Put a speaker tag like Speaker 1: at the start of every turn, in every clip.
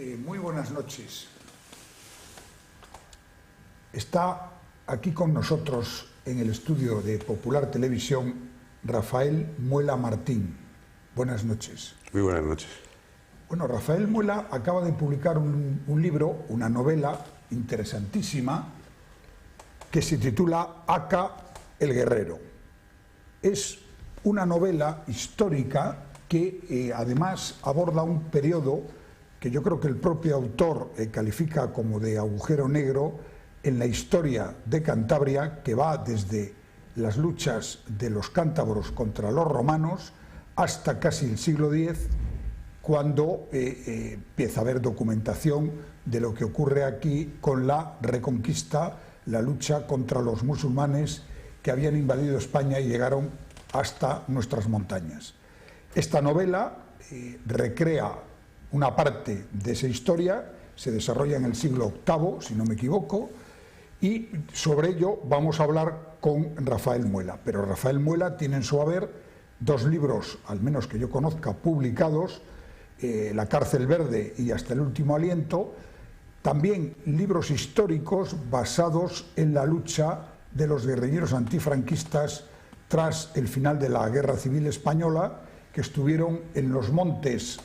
Speaker 1: Muy buenas noches. Está aquí con nosotros en el estudio de Popular Televisión Rafael Muela Martín. Buenas noches.
Speaker 2: Muy buenas noches.
Speaker 1: Bueno, Rafael Muela acaba de publicar un libro, una novela interesantísima que se titula Aka el Guerrero. Es una novela histórica que además aborda un periodo que yo creo que el propio autor califica como de agujero negro en la historia de Cantabria, que va desde las luchas de los cántabros contra los romanos hasta casi el siglo X, cuando empieza a haber documentación de lo que ocurre aquí con la reconquista, la lucha contra los musulmanes que habían invadido España y llegaron hasta nuestras montañas. Esta novela recrea una parte de esa historia, se desarrolla en el siglo VIII, si no me equivoco, y sobre ello vamos a hablar con Rafael Muela. Pero Rafael Muela tiene en su haber dos libros, al menos que yo conozca, publicados, La cárcel verde y Hasta el último aliento, también libros históricos basados en la lucha de los guerrilleros antifranquistas tras el final de la Guerra Civil Española, que estuvieron en los montes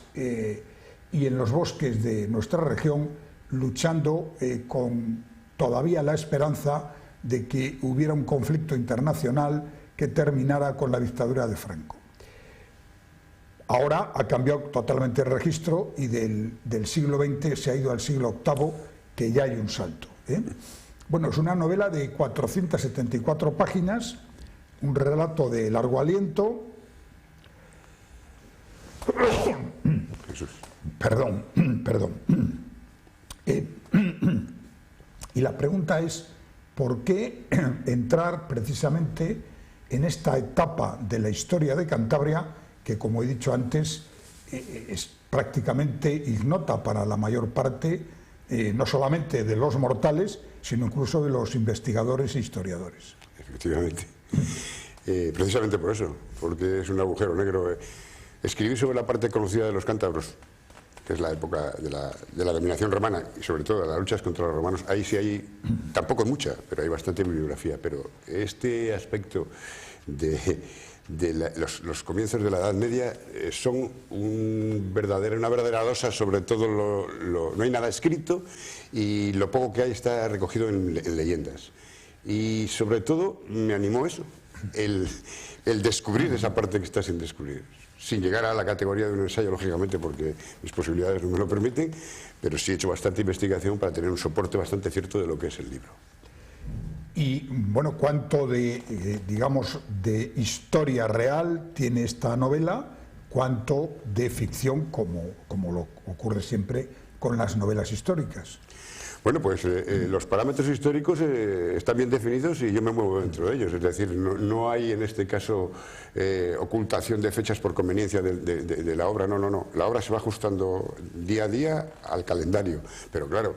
Speaker 1: y en los bosques de nuestra región luchando con todavía la esperanza de que hubiera un conflicto internacional que terminara con la dictadura de Franco. Ahora ha cambiado totalmente el registro y del siglo XX se ha ido al siglo VIII, que ya hay un salto. Bueno, es una novela de 474 páginas, un relato de largo aliento. Perdón. Y la pregunta es, ¿por qué entrar precisamente en esta etapa de la historia de Cantabria, que, como he dicho antes, es prácticamente ignota para la mayor parte, no solamente de los mortales, sino incluso de los investigadores e historiadores?
Speaker 2: Efectivamente. Precisamente por eso, porque es un agujero negro. Escribir sobre la parte conocida de los cántabros, que es la época de la dominación romana y sobre todo de las luchas contra los romanos, ahí sí hay, tampoco es mucha, pero hay bastante bibliografía. Pero este aspecto de los comienzos de la Edad Media son una verdadera losa sobre todo no hay nada escrito y lo poco que hay está recogido en leyendas. Y sobre todo me animó eso, el descubrir esa parte que está sin descubrir, sin llegar a la categoría de un ensayo, lógicamente, porque mis posibilidades no me lo permiten, pero sí he hecho bastante investigación para tener un soporte bastante cierto de lo que es el libro.
Speaker 1: Y bueno, ¿cuánto digamos, de historia real tiene esta novela? ¿Cuánto de ficción, como lo ocurre siempre con las novelas históricas?
Speaker 2: Bueno, pues los parámetros históricos están bien definidos y yo me muevo dentro de ellos. Es decir, no hay en este caso ocultación de fechas por conveniencia de la obra. No. La obra se va ajustando día a día al calendario. Pero claro,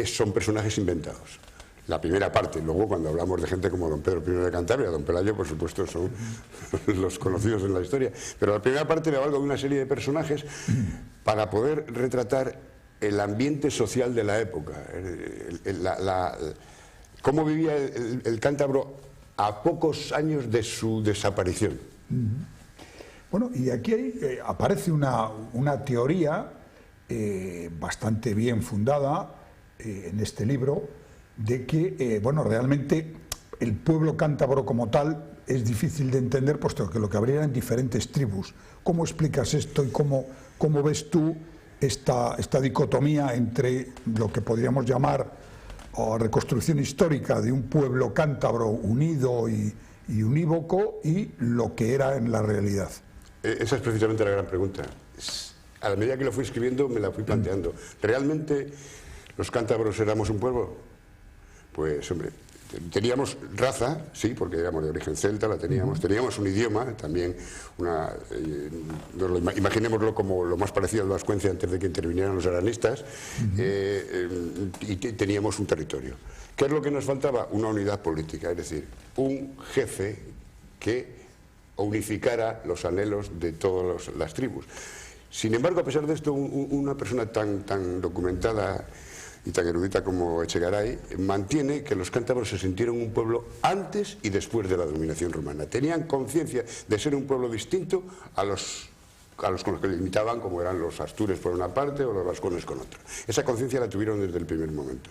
Speaker 2: son personajes inventados. La primera parte, luego cuando hablamos de gente como don Pedro I de Cantabria, don Pelayo, por supuesto, son los conocidos en la historia. Pero la primera parte me valgo de una serie de personajes para poder retratar el ambiente social de la época, cómo vivía el cántabro a pocos años de su desaparición.
Speaker 1: Bueno, y aquí aparece una teoría bastante bien fundada en este libro, de que, bueno, realmente el pueblo cántabro como tal es difícil de entender, puesto que lo que habría eran diferentes tribus. ¿Cómo explicas esto y cómo ves tú esta dicotomía entre lo que podríamos llamar reconstrucción histórica de un pueblo cántabro unido y unívoco y lo que era en la realidad?
Speaker 2: Esa es precisamente la gran pregunta. A la medida que lo fui escribiendo me la fui planteando. ¿Realmente los cántabros éramos un pueblo? Pues hombre, teníamos raza, sí, porque éramos de origen celta, la teníamos, teníamos un idioma, también imaginémoslo como lo más parecido al vascuence antes de que intervinieran los aranistas, y teníamos un territorio. ¿Qué es lo que nos faltaba? Una unidad política, es decir, un jefe que unificara los anhelos de todas las tribus. Sin embargo, a pesar de esto, una persona tan documentada y tan erudita como Echegaray mantiene que los cántabros se sintieron un pueblo antes y después de la dominación romana. Tenían conciencia de ser un pueblo distinto a los con los que limitaban, como eran los astures por una parte o los vascones con otra. Esa conciencia la tuvieron desde el primer momento.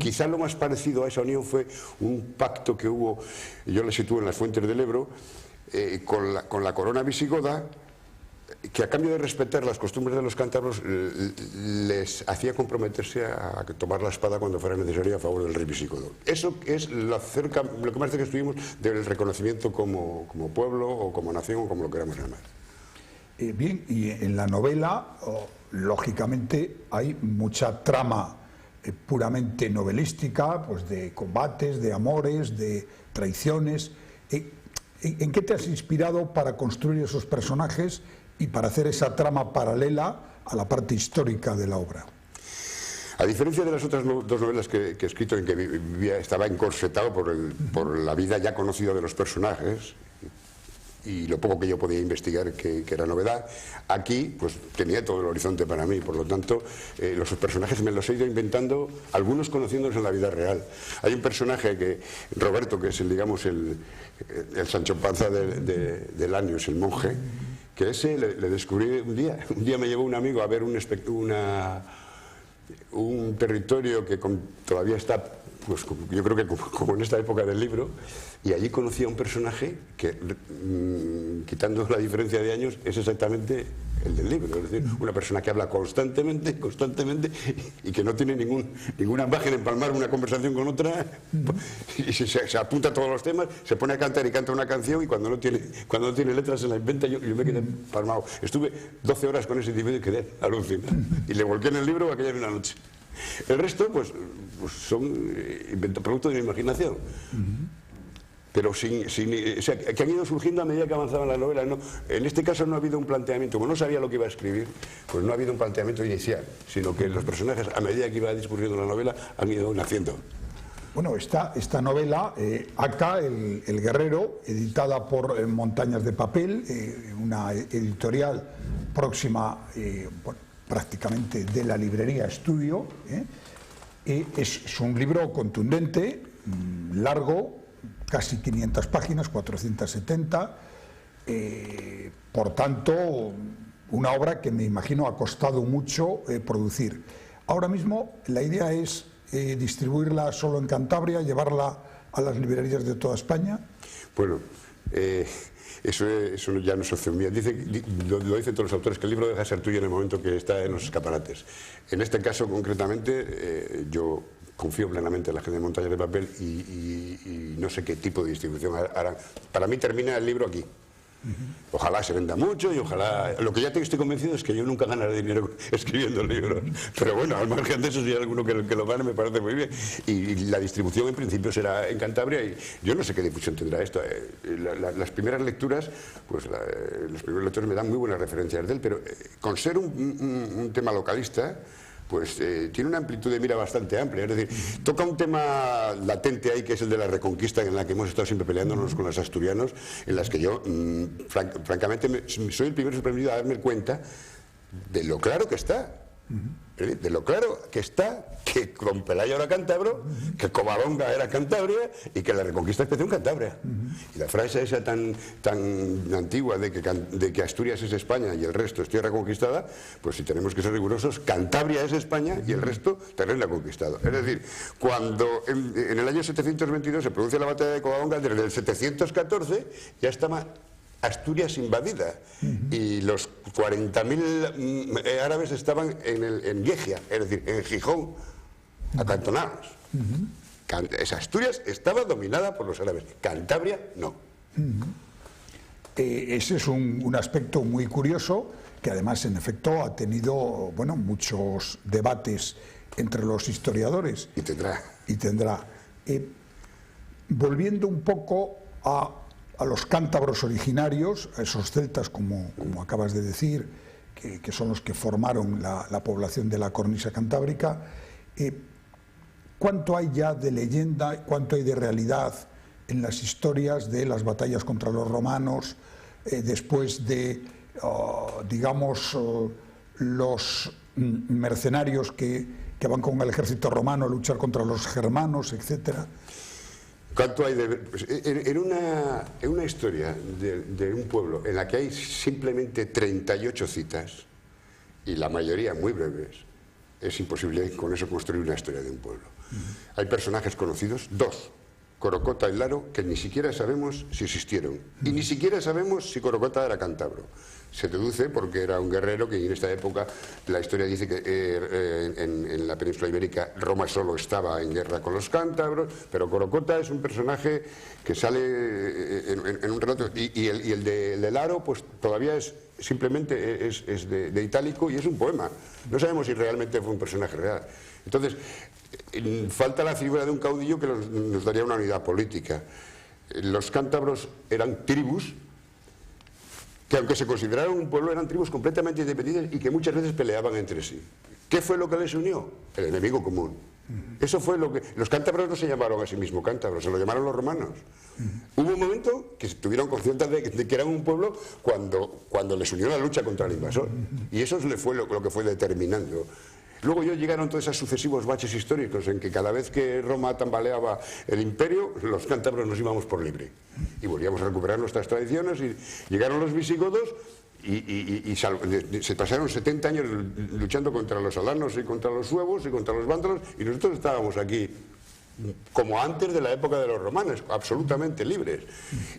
Speaker 2: Quizá lo más parecido a esa unión fue un pacto que hubo, yo le sitúo en las fuentes del Ebro, con la corona visigoda, que a cambio de respetar las costumbres de los cántabros les hacía comprometerse a tomar la espada cuando fuera necesario a favor del rey visigodo. Eso es lo que más cerca estuvimos del reconocimiento como pueblo o como nación o como lo queramos llamar.
Speaker 1: Bien, y en la novela, lógicamente, hay mucha trama puramente novelística, pues de combates, de amores, de traiciones. ¿En qué te has inspirado para construir esos personajes y para hacer esa trama paralela a la parte histórica de la obra?
Speaker 2: A diferencia de las otras dos novelas que he escrito en que estaba encorsetado por la vida ya conocida de los personajes y lo poco que yo podía investigar que era novedad, aquí pues tenía todo el horizonte para mí, por lo tanto los personajes me los he ido inventando, algunos conociéndolos en la vida real. Hay un personaje Roberto, que es el Sancho Panza de Lanius, el monje, que ese le descubrí un día me llevó un amigo a ver un territorio que todavía está, pues yo creo que como en esta época del libro, y allí conocí a un personaje que, quitando la diferencia de años, es exactamente el del libro, es decir, una persona que habla constantemente, y que no tiene ninguna imagen en empalmar una conversación con otra, y se apunta a todos los temas, se pone a cantar y canta una canción, y cuando no tiene letras se la inventa. Yo me quedé palmado. Estuve 12 horas con ese individuo y quedé alucinado, y le volqué en el libro aquella misma noche. El resto pues son producto de mi imaginación. Pero o sea, que han ido surgiendo a medida que avanzaba la novela. No, en este caso no ha habido un planteamiento, como no sabía lo que iba a escribir, pues no ha habido un planteamiento inicial, sino que los personajes, a medida que iba discurriendo la novela, han ido naciendo.
Speaker 1: Bueno, esta novela, Aka, el guerrero, editada por Montañas de Papel, una editorial próxima, prácticamente de la librería Estudio, es un libro contundente, largo, casi 500 páginas, 470, por tanto, una obra que me imagino ha costado mucho producir. Ahora mismo la idea es distribuirla solo en Cantabria, llevarla a las librerías de toda España.
Speaker 2: Bueno, eso ya no es opción mía. Lo dicen todos los autores, que el libro deja de ser tuyo en el momento que está en los escaparates. En este caso, concretamente, yo confío plenamente en la gente de Montañas de Papel y no sé qué tipo de distribución harán. Para mí termina el libro aquí. Ojalá se venda mucho y ojalá... Lo que ya estoy convencido es que yo nunca ganaré dinero escribiendo libros. Pero bueno, al margen de eso, si hay alguno que lo gane, me parece muy bien. Y la distribución en principio será en Cantabria, y yo no sé qué difusión tendrá esto. Las primeras lecturas, pues los primeros lectores me dan muy buenas referencias de él, pero con ser un tema localista, pues tiene una amplitud de mira bastante amplia. Es decir, toca un tema latente ahí, que es el de la Reconquista, en la que hemos estado siempre peleándonos con los asturianos, en las que yo, francamente, soy el primero sorprendido a darme cuenta de lo claro que está. De lo claro que está que don Pelayo era cántabro, que Covadonga era Cantabria y que la Reconquista empezó en Cantabria. Y la frase esa tan antigua de que Asturias es España y el resto es tierra conquistada, pues si tenemos que ser rigurosos, Cantabria es España y el resto terreno conquistado. Es decir, cuando en el año 722 se produce la batalla de Covadonga, desde el 714 ya estaba Asturias invadida y los 40.000 árabes estaban en Guegia, es decir, en Gijón, acantonados. Esa Asturias estaba dominada por los árabes, Cantabria no.
Speaker 1: Ese es un aspecto muy curioso, que además en efecto ha tenido muchos debates entre los historiadores.
Speaker 2: Y tendrá.
Speaker 1: Volviendo un poco a los cántabros originarios, a esos celtas, como acabas de decir, que son los que formaron la población de la cornisa cantábrica, ¿cuánto hay ya de leyenda, cuánto hay de realidad en las historias de las batallas contra los romanos, después de digamos, los mercenarios que van con el ejército romano a luchar contra los germanos, etcétera.
Speaker 2: ¿Cuánto hay de...? Pues en una historia de un pueblo en la que hay simplemente 38 citas, y la mayoría muy breves, es imposible con eso construir una historia de un pueblo. Hay personajes conocidos, 2, Corocota y Laro, que ni siquiera sabemos si existieron, y ni siquiera sabemos si Corocota era cántabro. Se deduce porque era un guerrero que en esta época, la historia dice que en la península ibérica Roma solo estaba en guerra con los cántabros, pero Corocota es un personaje que sale en un relato, y el de Laro pues todavía es simplemente es de itálico y es un poema. No sabemos si realmente fue un personaje real. Entonces, falta la figura de un caudillo que nos daría una unidad política. Los cántabros eran tribus que, aunque se consideraron un pueblo, eran tribus completamente independientes y que muchas veces peleaban entre sí. ¿Qué fue lo que les unió? El enemigo común. Eso fue lo que... Los cántabros no se llamaron a sí mismos cántabros, se lo llamaron los romanos. Hubo un momento que tuvieron conciencia de que eran un pueblo cuando les unió la lucha contra el invasor. Y eso fue lo que fue determinando. Luego ya llegaron todos esos sucesivos baches históricos en que cada vez que Roma tambaleaba el imperio, los cántabros nos íbamos por libre. Y volvíamos a recuperar nuestras tradiciones, y llegaron los visigodos y se pasaron 70 años luchando contra los alanos y contra los suevos y contra los vándalos, y nosotros estábamos aquí como antes de la época de los romanos, absolutamente libres.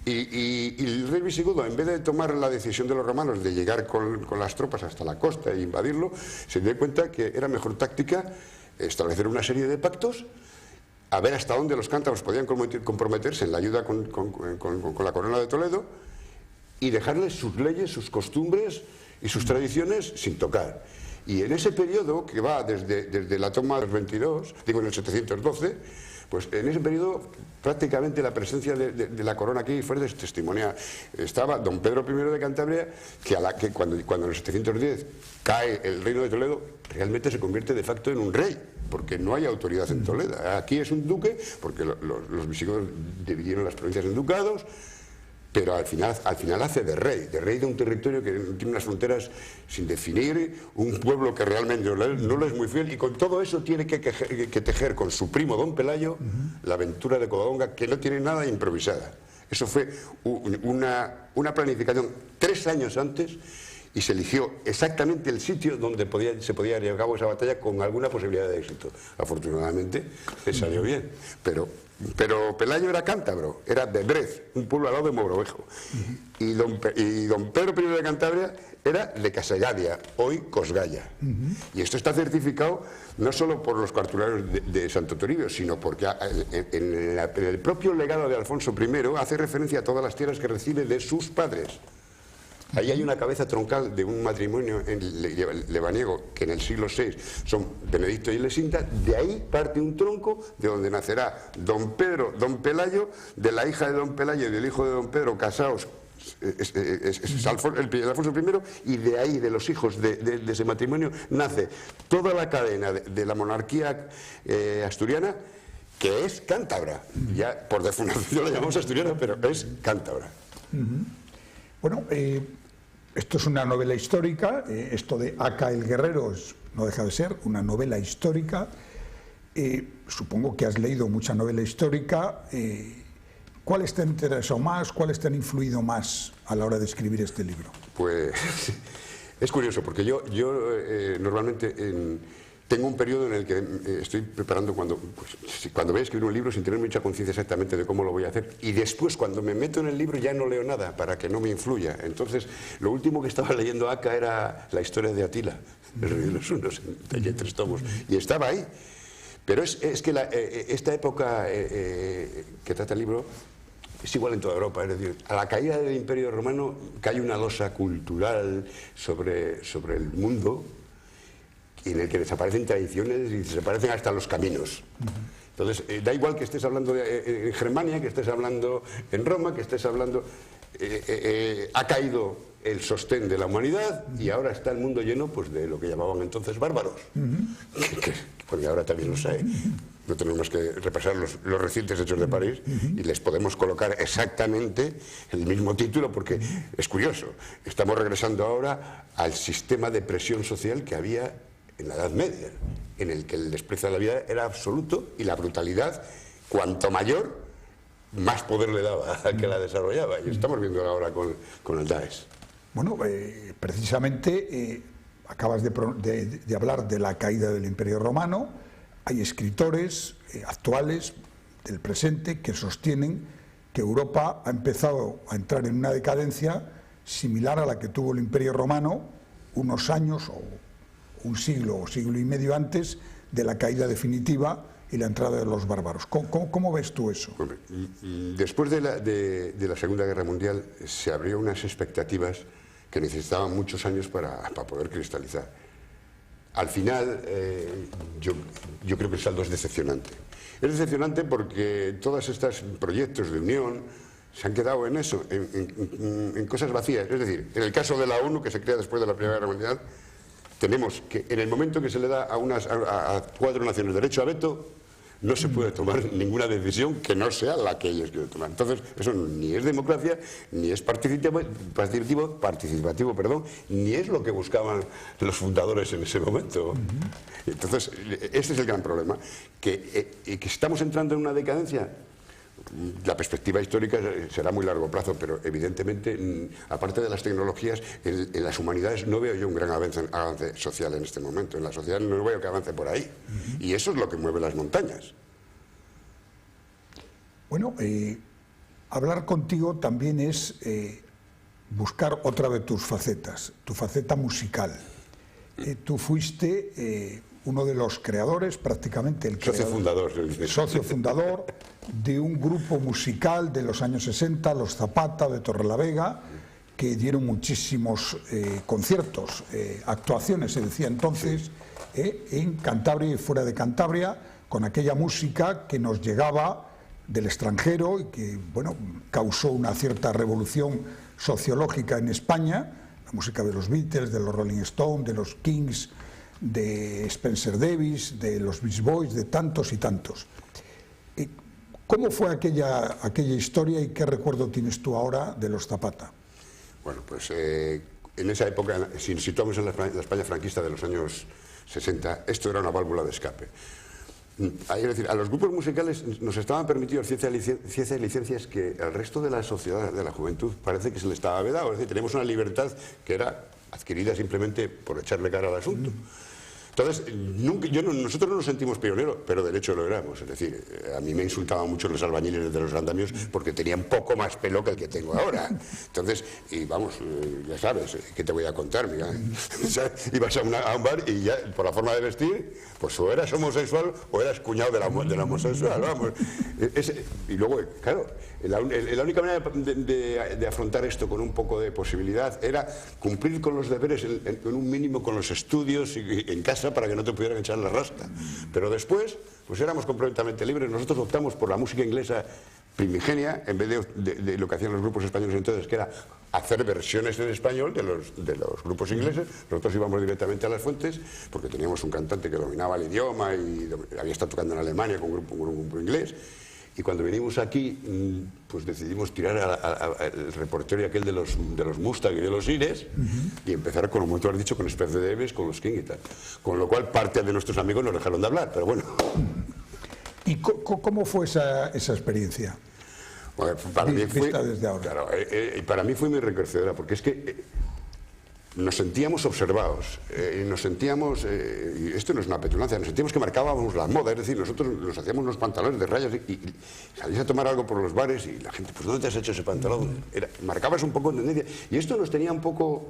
Speaker 2: Y el rey visigodo, en vez de tomar la decisión de los romanos de llegar con las tropas hasta la costa e invadirlo, se dio cuenta que era mejor táctica establecer una serie de pactos, a ver hasta dónde los cántabros podían comprometerse en la ayuda con la corona de Toledo, y dejarles sus leyes, sus costumbres y sus tradiciones sin tocar. Y en ese periodo, que va desde la toma del 22, digo en el 712, pues en ese periodo prácticamente la presencia de la corona aquí fue testimonial. Estaba don Pedro I de Cantabria, que cuando en el 710 cae el reino de Toledo, realmente se convierte de facto en un rey, porque no hay autoridad en Toledo. Aquí es un duque, porque los visigodos dividieron las provincias en ducados, pero al final hace de rey de un territorio que tiene unas fronteras sin definir, un pueblo que realmente no le es muy fiel, y con todo eso tiene que tejer con su primo don Pelayo la aventura de Covadonga, que no tiene nada improvisada. Eso fue una planificación 3 años antes, y se eligió exactamente el sitio donde se podía llevar a cabo esa batalla con alguna posibilidad de éxito. Afortunadamente le salió bien, pero Pelayo era cántabro, era de Brez, un pueblo al lado de Mogrovejo. Y don Pedro I de Cantabria era de Casegadia, hoy Cosgaya. Y esto está certificado no solo por los cartularios de Santo Toribio, sino porque en el propio legado de Alfonso I hace referencia a todas las tierras que recibe de sus padres. Ahí hay una cabeza troncal de un matrimonio lebaniego que en el siglo VI son Benedicto y Elesinta. De ahí parte un tronco de donde nacerá don Pedro, don Pelayo, de la hija de don Pelayo y del hijo de don Pedro casados, Alfonso I, y de ahí, de los hijos de ese matrimonio, nace toda la cadena de la monarquía asturiana, que es cántabra. Ya por definición la llamamos asturiana, pero es cántabra.
Speaker 1: Bueno, esto es una novela histórica, esto de Aca el Guerrero no deja de ser una novela histórica. Supongo que has leído mucha novela histórica. ¿Cuáles te han interesado más, cuáles te han influido más a la hora de escribir este libro?
Speaker 2: Pues es curioso, porque yo normalmente tengo un periodo en el que estoy preparando cuando voy a escribir un libro sin tener mucha conciencia exactamente de cómo lo voy a hacer, y después cuando me meto en el libro ya no leo nada para que no me influya. Entonces lo último que estaba leyendo acá era la historia de Atila, el rey de los hunos, en 3 tomos, y estaba ahí. Pero es que esta época que trata el libro es igual en toda Europa, es decir, a la caída del Imperio Romano cae una losa cultural sobre el mundo, en el que desaparecen tradiciones y desaparecen hasta los caminos. Entonces, da igual que estés hablando en Germania, que estés hablando en Roma, que estés hablando... ha caído el sostén de la humanidad, y ahora está el mundo lleno pues de lo que llamaban entonces bárbaros, porque ahora también los hay. No tenemos que repasar los recientes hechos de París y les podemos colocar exactamente el mismo título, porque es curioso, estamos regresando ahora al sistema de presión social que había en la Edad Media, en el que el desprecio a la vida era absoluto y la brutalidad, cuanto mayor, más poder le daba al que la desarrollaba, y estamos viendo ahora con el Daesh.
Speaker 1: Bueno, precisamente acabas de hablar de la caída del Imperio Romano. Hay escritores actuales del presente que sostienen que Europa ha empezado a entrar en una decadencia similar a la que tuvo el Imperio Romano unos años o un siglo o siglo y medio antes de la caída definitiva y la entrada de los bárbaros. ¿Cómo ves tú eso?
Speaker 2: Después de la Segunda Guerra Mundial se abrió unas expectativas que necesitaban muchos años para poder cristalizar. Al final, yo creo que el saldo es decepcionante. Es decepcionante porque todos estos proyectos de unión se han quedado en eso, en cosas vacías. Es decir, en el caso de la ONU, que se crea después de la Primera Guerra Mundial, tenemos que en el momento que se le da a 4 naciones derecho a veto, no se puede tomar ninguna decisión que no sea la que ellos quieren tomar. Entonces, eso ni es democracia, ni es participativo, ni es lo que buscaban los fundadores en ese momento. Entonces, ese es el gran problema, que estamos entrando en una decadencia. La perspectiva histórica será muy largo plazo, pero evidentemente, aparte de las tecnologías, en las humanidades no veo yo un gran avance social en este momento. En la sociedad no veo que avance por ahí. Y eso es lo que mueve las montañas.
Speaker 1: Bueno, hablar contigo también es buscar otra de tus facetas, tu faceta musical. Tú fuiste uno de los creadores, prácticamente el socio fundador de un grupo musical de los años 60, los Zapata de Torrelavega, que dieron muchísimos conciertos, actuaciones, se decía entonces, en Cantabria y fuera de Cantabria, con aquella música que nos llegaba del extranjero y que, bueno, causó una cierta revolución sociológica en España, la música de los Beatles, de los Rolling Stones, de los Kings, de Spencer Davis, de los Beach Boys, de tantos y tantos. ¿Cómo fue aquella historia y qué recuerdo tienes tú ahora de los Zapata?
Speaker 2: Bueno, pues en esa época, si nos situamos en la España franquista de los años 60, esto era una válvula de escape. Es decir, a los grupos musicales nos estaban permitidos ciertas licencias que al resto de la sociedad, de la juventud, parece que se le estaba vedado. Es decir, tenemos una libertad que era adquirida simplemente por echarle cara al asunto. Entonces, nosotros no nos sentimos pioneros, pero de hecho lo éramos. Es decir, a mí me insultaban mucho los albañiles de los andamios porque tenían poco más pelo que el que tengo ahora. Entonces, y vamos, ya sabes, ¿qué te voy a contar? Mira, ibas a un bar y ya, por la forma de vestir, pues o eras homosexual o eras cuñado de la homosexual, vamos. Y luego, claro, la única manera de afrontar esto con un poco de posibilidad era cumplir con los deberes en un mínimo con los estudios y en casa para que no te pudieran echar la rasca. Pero después, pues éramos completamente libres. Nosotros optamos por la música inglesa primigenia, en vez de lo que hacían los grupos españoles entonces, que era hacer versiones en español de los grupos ingleses. Nosotros íbamos directamente a las fuentes, porque teníamos un cantante que dominaba el idioma y había estado tocando en Alemania con un grupo inglés. Y cuando venimos aquí, pues decidimos tirar al repertorio aquel de los Mustang y de los Ires y empezar, como tú has dicho, con Spencer Davis, con los King y tal. Con lo cual, parte de nuestros amigos nos dejaron de hablar, pero bueno.
Speaker 1: ¿Y cómo fue esa experiencia?
Speaker 2: Bueno, para mí fue,
Speaker 1: desde ahora.
Speaker 2: Claro, para mí fue muy enriquecedora, porque es que nos sentíamos observados, nos sentíamos, y esto no es una petulancia, nos sentíamos que marcábamos la moda, es decir, nosotros nos hacíamos unos pantalones de rayas y salías a tomar algo por los bares y la gente, pues ¿dónde te has hecho ese pantalón? Marcabas un poco de tendencia y esto nos tenía un poco,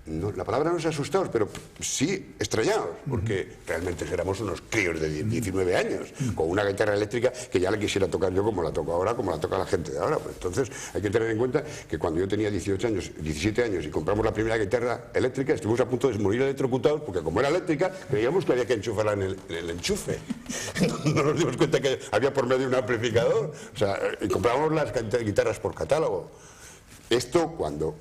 Speaker 2: no, la palabra no es asustados, pero sí extrañados, porque realmente éramos unos críos de 19 años, con una guitarra eléctrica que ya la quisiera tocar yo como la toco ahora, como la toca la gente de ahora. Pues entonces hay que tener en cuenta que cuando yo tenía 17 años y compramos la primera guitarra eléctrica, estuvimos a punto de morir electrocutados, porque como era eléctrica, creíamos que había que enchufarla en el enchufe. No nos dimos cuenta que había por medio un amplificador. O sea, y comprábamos las guitarras por catálogo. Esto cuando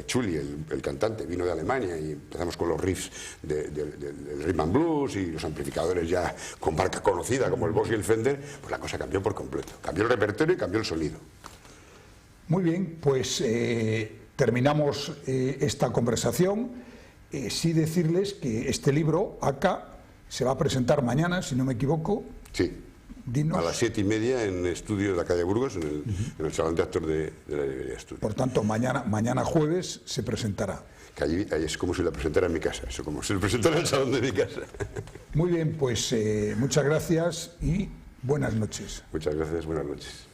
Speaker 2: Chuli, el cantante, vino de Alemania y empezamos con los riffs del rhythm and blues y los amplificadores ya con marca conocida como el Boss y el Fender, pues la cosa cambió por completo. Cambió el repertorio y cambió el sonido.
Speaker 1: Muy bien, pues terminamos esta conversación. Sí decirles que este libro, Aka, se va a presentar mañana, si no me equivoco.
Speaker 2: Sí.
Speaker 1: Dinos.
Speaker 2: A las 7:30 en estudio de la calle Burgos, en el Salón de Actos de la Librería Estudio.
Speaker 1: Por tanto, mañana jueves se presentará.
Speaker 2: Que allí es como si la presentara en mi casa, eso como si la presentara en el salón de mi casa.
Speaker 1: Muy bien, pues muchas gracias y buenas noches.
Speaker 2: Muchas gracias, buenas noches.